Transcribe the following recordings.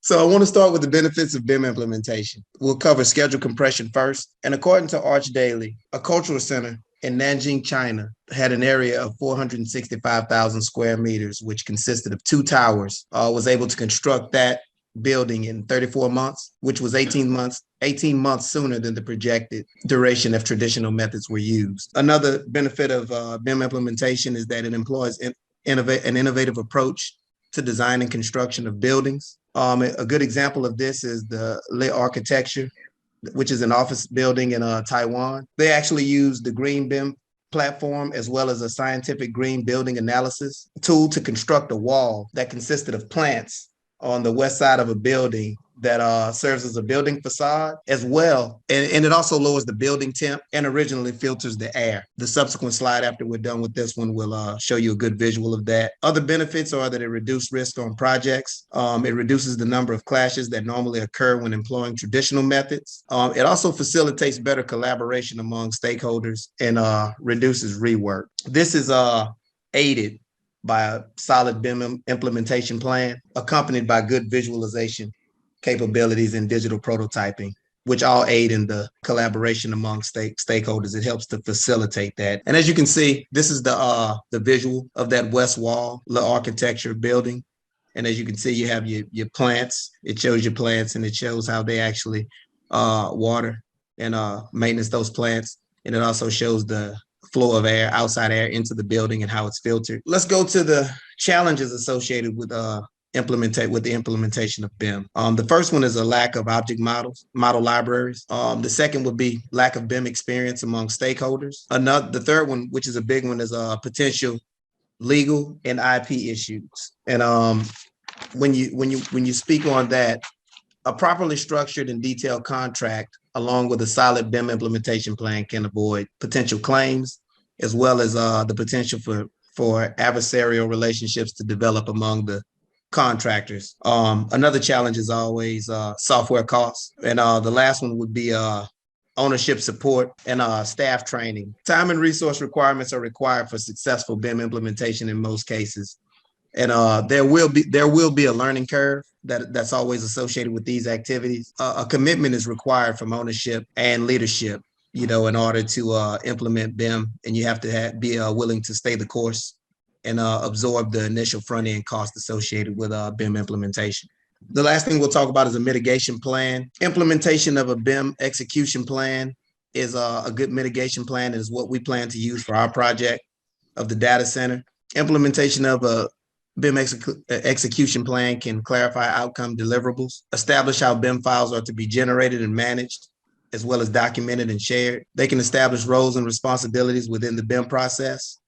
So I want to start with the benefits of BIM implementation. We'll cover schedule compression first. And according to Arch Daily, a cultural center in Nanjing, China, had an area of 465,000 square meters, which consisted of two towers, was able to construct that building in 34 months, which was 18 months sooner than the projected duration if traditional methods were used. Another benefit of BIM implementation is that it employs an innovative approach to design and construction of buildings. A good example of this is the Le Architecture, which is an office building in Taiwan. They actually use the Green BIM platform as well as a scientific green building analysis tool to construct a wall that consisted of plants on the west side of a building that serves as a building facade as well. And it also lowers the building temp and originally filters the air. The subsequent slide after we're done with this one will show you a good visual of that. Other benefits are that it reduces risk on projects. It reduces the number of clashes that normally occur when employing traditional methods. It also facilitates better collaboration among stakeholders and reduces rework. This is aided by a solid BIM implementation plan, accompanied by good visualization capabilities and digital prototyping, which all aid in the collaboration among stakeholders. It helps to facilitate that. And as you can see, this is the visual of that west wall, the architecture building. And as you can see, you have your plants. It shows your plants and it shows how they actually water and maintenance those plants. And it also shows the flow of air, outside air into the building and how it's filtered. Let's go to the challenges associated with the implementation of BIM. The first one is a lack of object model libraries. The second would be lack of BIM experience among stakeholders. The third one, which is a big one, is potential legal and IP issues. And when you speak on that, a properly structured and detailed contract along with a solid BIM implementation plan can avoid potential claims, as well as the potential for adversarial relationships to develop among the contractors. Another challenge is always software costs. And the last one would be ownership support and staff training. Time and resource requirements are required for successful BIM implementation in most cases. And there will be a learning curve that's always associated with these activities. A commitment is required from ownership and leadership, in order to implement BIM, and you have to be willing to stay the course and absorb the initial front-end cost associated with BIM implementation. The last thing we'll talk about is a mitigation plan. Implementation of a BIM execution plan is a good mitigation plan, and is what we plan to use for our project of the data center. Implementation of a BIM execution plan can clarify outcome deliverables, establish how BIM files are to be generated and managed, as well as documented and shared. They can establish roles and responsibilities within the BIM process,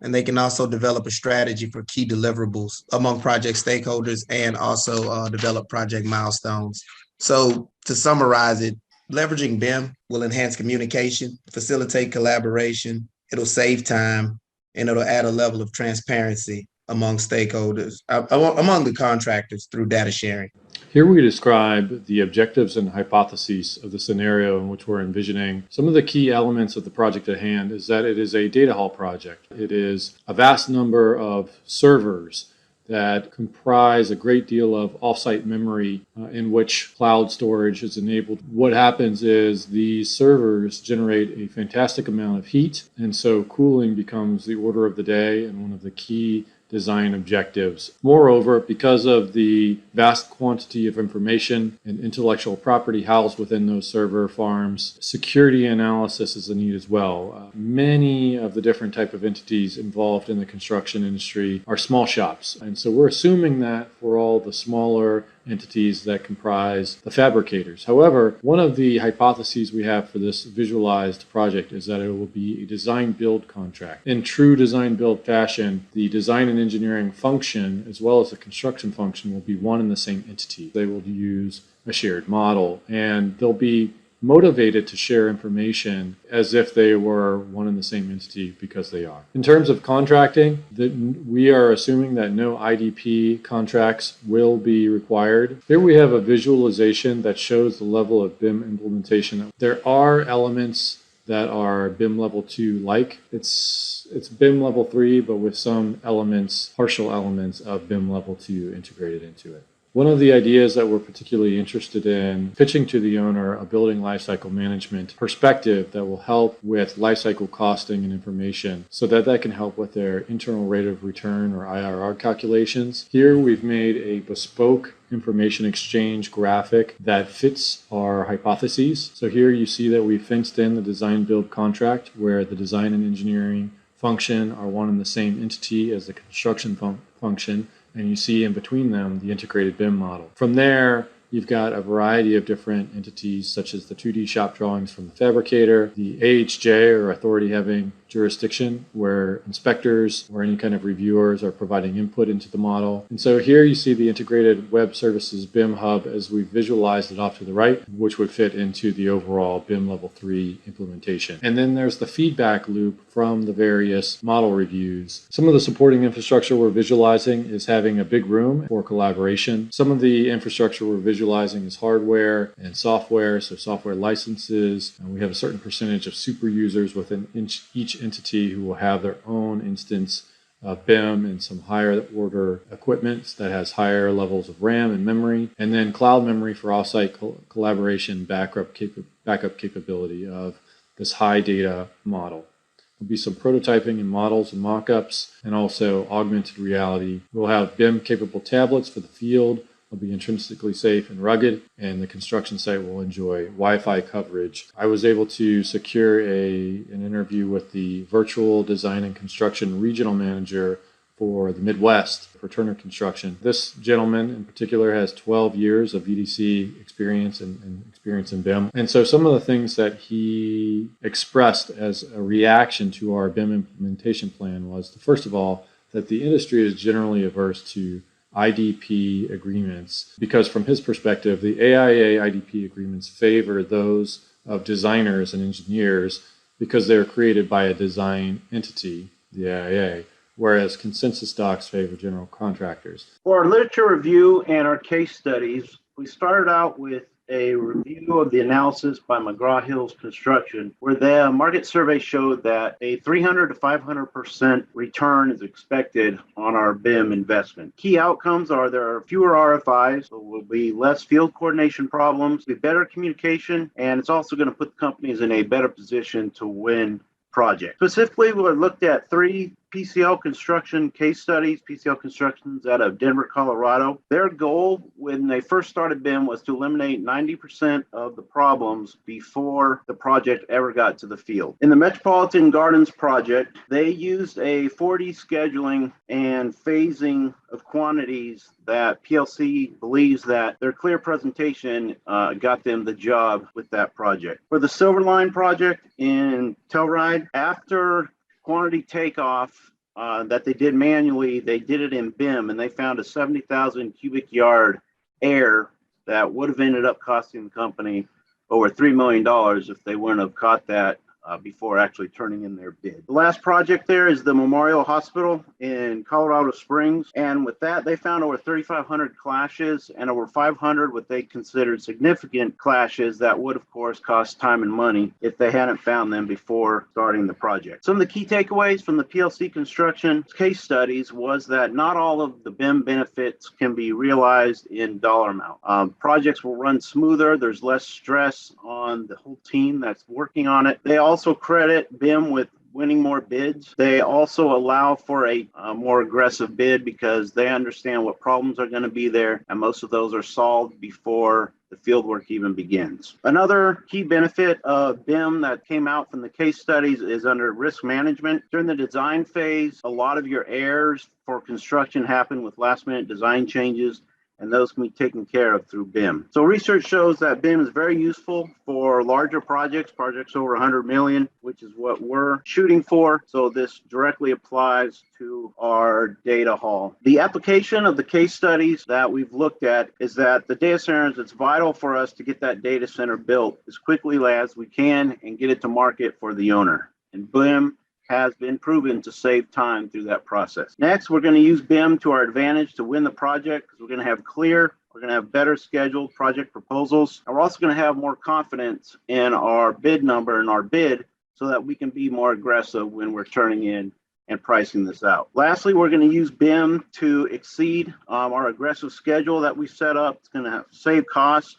and they can also develop a strategy for key deliverables among project stakeholders and also develop project milestones. So to summarize it, leveraging BIM will enhance communication, facilitate collaboration, it'll save time, and it'll add a level of transparency among stakeholders, among the contractors through data sharing. Here we describe the objectives and hypotheses of the scenario in which we're envisioning. Some of the key elements of the project at hand is that it is a data hall project. It is a vast number of servers that comprise a great deal of offsite memory in which cloud storage is enabled. What happens is these servers generate a fantastic amount of heat, and so cooling becomes the order of the day and one of the key design objectives. Moreover, because of the vast quantity of information and intellectual property housed within those server farms, security analysis is a need as well. Many of the different type of entities involved in the construction industry are small shops. And so we're assuming that for all the smaller entities that comprise the fabricators. However, one of the hypotheses we have for this visualized project is that it will be a design-build contract. In true design-build fashion, the design and engineering function as well as the construction function will be one and the same entity. They will use a shared model, and they'll be motivated to share information as if they were one and the same entity, because they are. In terms of contracting, we are assuming that no IDP contracts will be required. Here we have a visualization that shows the level of BIM implementation. There are elements that are BIM level 2 like. It's BIM level 3, but with some elements, partial elements of BIM level 2 integrated into it. One of the ideas that we're particularly interested in pitching to the owner a building lifecycle management perspective that will help with lifecycle costing and information so that that can help with their internal rate of return or IRR calculations. Here we've made a bespoke information exchange graphic that fits our hypotheses. So here you see that we fenced in the design build contract where the design and engineering function are one and the same entity as the construction function. And you see in between them the integrated BIM model. From there, you've got a variety of different entities, such as the 2D shop drawings from the fabricator, the AHJ or authority having jurisdiction, where inspectors or any kind of reviewers are providing input into the model. And so here you see the integrated web services BIM hub as we visualized it off to the right, which would fit into the overall BIM level 3 implementation. And then there's the feedback loop from the various model reviews. Some of the supporting infrastructure we're visualizing is having a big room for collaboration. Some of the infrastructure we're visualizing is hardware and software, so software licenses. And we have a certain percentage of super users within each entity who will have their own instance of BIM and some higher order equipment that has higher levels of RAM and memory, and then cloud memory for offsite collaboration backup capability of this high data model. There'll be some prototyping and models and mock-ups, and also augmented reality. We'll have BIM capable tablets for the field. Will be intrinsically safe and rugged, and the construction site will enjoy Wi-Fi coverage. I was able to secure an interview with the virtual design and construction regional manager for the Midwest for Turner Construction. This gentleman in particular has 12 years of VDC experience and experience in BIM. And so some of the things that he expressed as a reaction to our BIM implementation plan was, first of all, that the industry is generally averse to IDP agreements because from his perspective, the AIA IDP agreements favor those of designers and engineers because they're created by a design entity, the AIA, whereas consensus docs favor general contractors. For our literature review and our case studies, we started out with a review of the analysis by McGraw-Hill's Construction, where the market survey showed that a 300 to 500% return is expected on our BIM investment. Key outcomes are there are fewer RFIs, so will be less field coordination problems, be better communication, and it's also going to put companies in a better position to win projects. Specifically, we looked at 3 PCL Construction case studies. PCL Construction's out of Denver, Colorado. Their goal when they first started BIM was to eliminate 90% of the problems before the project ever got to the field. In the Metropolitan Gardens project, they used a 4D scheduling and phasing of quantities that PLC believes that their clear presentation got them the job with that project. For the Silverline project in Telluride, after quantity takeoff that they did manually, they did it in BIM, and they found a 70,000 cubic yard error that would have ended up costing the company over $3 million if they wouldn't have caught that before actually turning in their bid. The last project there is the Memorial Hospital in Colorado Springs, and with that they found over 3,500 clashes and over 500 what they considered significant clashes that would of course cost time and money if they hadn't found them before starting the project. Some of the key takeaways from the PLC Construction case studies was that not all of the BIM benefits can be realized in dollar amount. Projects will run smoother, there's less stress on the whole team that's working on it. They also credit BIM with winning more bids. They also allow for a more aggressive bid because they understand what problems are going to be there, and most of those are solved before the field work even begins. Another key benefit of BIM that came out from the case studies is under risk management. During the design phase, a lot of your errors for construction happen with last-minute design changes, and those can be taken care of through BIM. So research shows that BIM is very useful for larger projects over 100 million, which is what we're shooting for. So this directly applies to our data hall. The application of the case studies that we've looked at is that the data centers, it's vital for us to get that data center built as quickly as we can and get it to market for the owner. And BIM has been proven to save time through that process. Next, we're going to use BIM to our advantage to win the project because we're going to have we're going to have better scheduled project proposals. And we're also going to have more confidence in our bid number and our bid so that we can be more aggressive when we're turning in and pricing this out. Lastly, we're going to use BIM to exceed our aggressive schedule that we set up. It's going to save costs